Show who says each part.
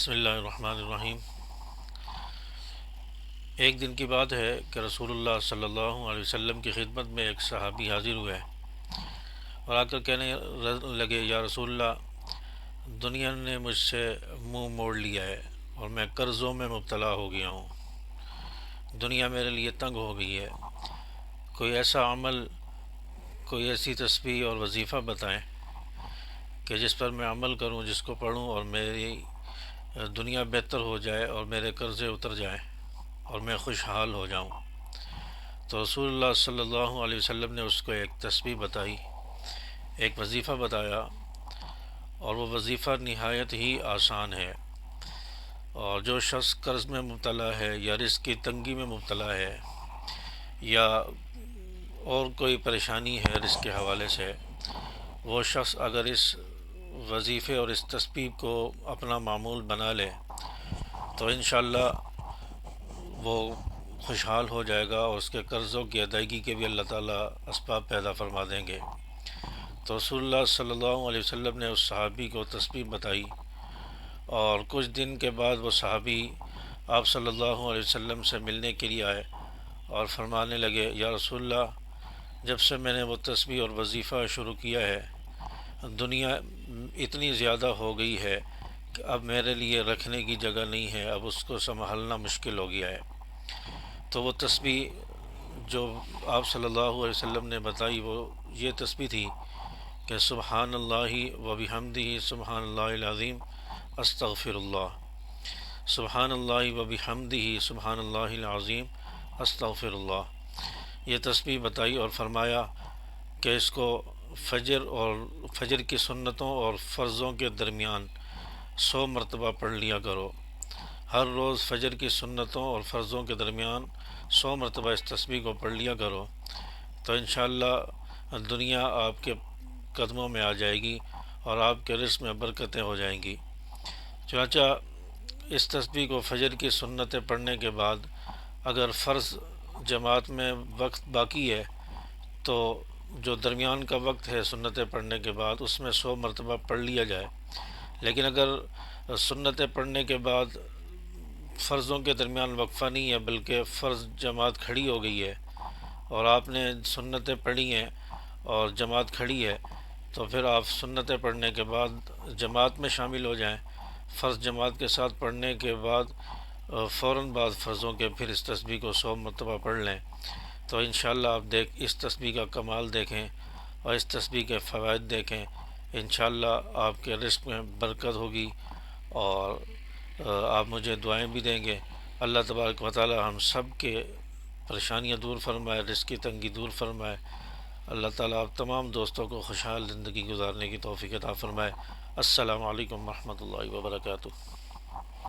Speaker 1: بسم اللہ الرحمن الرحیم۔ ایک دن کی بات ہے کہ رسول اللہ صلی اللہ علیہ وسلم کی خدمت میں ایک صحابی حاضر ہوئے اور آ کر کہنے لگے، یا رسول اللہ، دنیا نے مجھ سے منہ موڑ لیا ہے اور میں قرضوں میں مبتلا ہو گیا ہوں۔ دنیا میرے لیے تنگ ہو گئی ہے۔ کوئی ایسا عمل، کوئی ایسی تسبیح اور وظیفہ بتائیں کہ جس پر میں عمل کروں، جس کو پڑھوں اور میری دنیا بہتر ہو جائے اور میرے قرضے اتر جائیں اور میں خوشحال ہو جاؤں۔ تو رسول اللہ صلی اللہ علیہ وسلم نے اس کو ایک تسبیح بتائی، ایک وظیفہ بتایا، اور وہ وظیفہ نہایت ہی آسان ہے۔ اور جو شخص قرض میں مبتلا ہے یا رزق کی تنگی میں مبتلا ہے یا اور کوئی پریشانی ہے رزق کے حوالے سے، وہ شخص اگر اس وظیفے اور اس تسبیح کو اپنا معمول بنا لے تو انشاءاللہ وہ خوشحال ہو جائے گا، اور اس کے قرضوں کی ادائیگی کے بھی اللہ تعالیٰ اسباب پیدا فرما دیں گے۔ تو رسول اللہ صلی اللہ علیہ وسلم نے اس صحابی کو تسبیح بتائی، اور کچھ دن کے بعد وہ صحابی آپ صلی اللہ علیہ وسلم سے ملنے کے لیے آئے اور فرمانے لگے، یا رسول اللہ، جب سے میں نے وہ تسبیح اور وظیفہ شروع کیا ہے، دنیا اتنی زیادہ ہو گئی ہے کہ اب میرے لیے رکھنے کی جگہ نہیں ہے، اب اس کو سنبھالنا مشکل ہو گیا ہے۔ تو وہ تسبیح جو آپ صلی اللہ علیہ وسلم نے بتائی، وہ یہ تسبیح تھی کہ سبحان اللہ و بحمدہ سبحان اللہ العظیم استغفر اللہ، سبحان اللہ و بحمدہ سبحان اللہ العظیم استغفر اللہ۔ یہ تسبیح بتائی اور فرمایا کہ اس کو فجر کی سنتوں اور فرضوں کے درمیان 100 مرتبہ پڑھ لیا کرو۔ ہر روز فجر کی سنتوں اور فرضوں کے درمیان 100 مرتبہ اس تسبیح کو پڑھ لیا کرو، تو انشاءاللہ دنیا آپ کے قدموں میں آ جائے گی اور آپ کے رزق میں برکتیں ہو جائیں گی۔ چنانچہ اس تسبیح کو فجر کی سنتیں پڑھنے کے بعد اگر فرض جماعت میں وقت باقی ہے تو جو درمیان کا وقت ہے سنتیں پڑھنے کے بعد، اس میں 100 مرتبہ پڑھ لیا جائے۔ لیکن اگر سنتیں پڑھنے کے بعد فرضوں کے درمیان وقفہ نہیں ہے، بلکہ فرض جماعت کھڑی ہو گئی ہے اور آپ نے سنتیں پڑھی ہیں اور جماعت کھڑی ہے، تو پھر آپ سنتیں پڑھنے کے بعد جماعت میں شامل ہو جائیں۔ فرض جماعت کے ساتھ پڑھنے کے بعد فوراً بعد فرضوں کے پھر اس تسبیح کو 100 مرتبہ پڑھ لیں، تو انشاءاللہ آپ اس تسبیح کا کمال دیکھیں اور اس تسبیح کے فوائد دیکھیں۔ انشاءاللہ آپ کے رزق میں برکت ہوگی اور آپ مجھے دعائیں بھی دیں گے۔ اللہ تبارک و تعالی ہم سب کے پریشانیاں دور فرمائے، رزق کی تنگی دور فرمائے۔ اللہ تعالیٰ آپ تمام دوستوں کو خوشحال زندگی گزارنے کی توفیق عطا فرمائے۔ السلام علیکم ورحمۃ اللہ وبرکاتہ۔